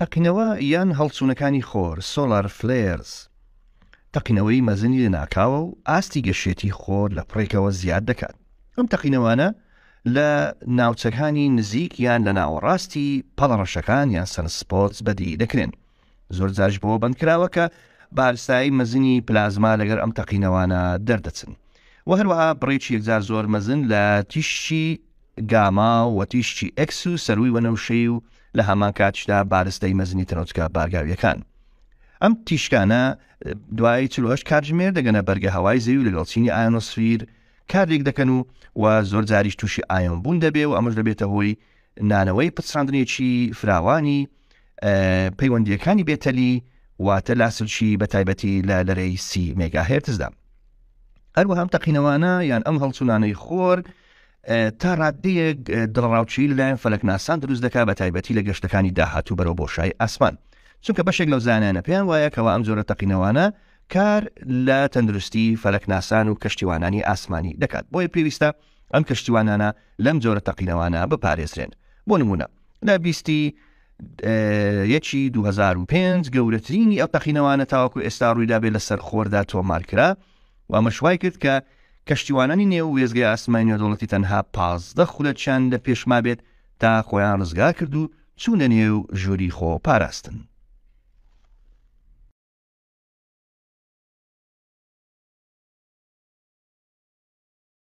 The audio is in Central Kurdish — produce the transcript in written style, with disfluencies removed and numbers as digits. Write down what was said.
تەقینەوە یان هەڵچوونەکانی خۆر سۆلار فلێرز تەقینەوەی مەزنی لە ناکاوە و ئاستی گەشێتی خۆر لە پڕێکەوە زیاد دەکات. ئەم تەقینەوانە لە ناوچەکانی نزیک یان لە ناوەڕاستی پەڵەڕەشەکان یان سەنسپۆرتس بەدی دەکرێن. زۆر جاش بەوە بەندکراوە کە بارستایی مەزنی پلازما لەگەر ئەم تەقینەوانە دەردەچن و هەروەها بڕێکی یەکجار زۆر مەزن لە تیشی گاما و تیشی ئەکس و سەروی وەنەوشەی و لە هەمان کاتشدا بارستەی مەزنی تەنۆچکە بارگاویەکان. ئەم تیشکانە دوای چلۆش کاتژمێر دەگەنە بەرگە هەوای زەوی و لەگەڵچینی ئایۆنۆسفیر کارێک دەکەن و زۆر جاریش تووشی ئایۆن بوون دەبێ و ئەمەش دەبێتە هۆی نانەوەی پچڕاندنێکی فراوانی پەیوەندیەکانی بێتەلی واتە لاسلشی بە تایبەتی لە لەرەی 30 مێگاهێرتزدا. هەروەها ئەم تەقینەوانە یان ئەم هەڵچوونانەی خۆر تا ڕادەیەک دڵڕاوچی لەلایەن فەلەکناسان دروست دەکات بە تایبەتی لە گەشتەکانی داهاتوو بەرەو بۆشای ئاسمان، چونکە بەشێک لەو زانانە پێیان وایە کەوا ئەم جۆرە تەقینەوانە کار لە تەندروستی فەلەکناسان و کەشتیوانانی ئاسمانی دەکات. بۆیە پێویستە ئەم کەشتیوانانە لەم جۆرە تەقینەوانە بپارێزرێن. بۆ نمونە لە 2005 گەورەترینی ئەو تەقینەوانە تاوەکو ئێستا ڕوویدا بێت لەسەر خۆردا تۆمارکرا و ئەمەشوای کرد کە کەشتیوانانی نێو وێزگای ئاسمانی نێودەوڵەتی تەنها 15 خولەکیان لە پێشما بێت تا خۆیان ڕزگار کرد و چوونە نێو ژووری خۆ پاراستن.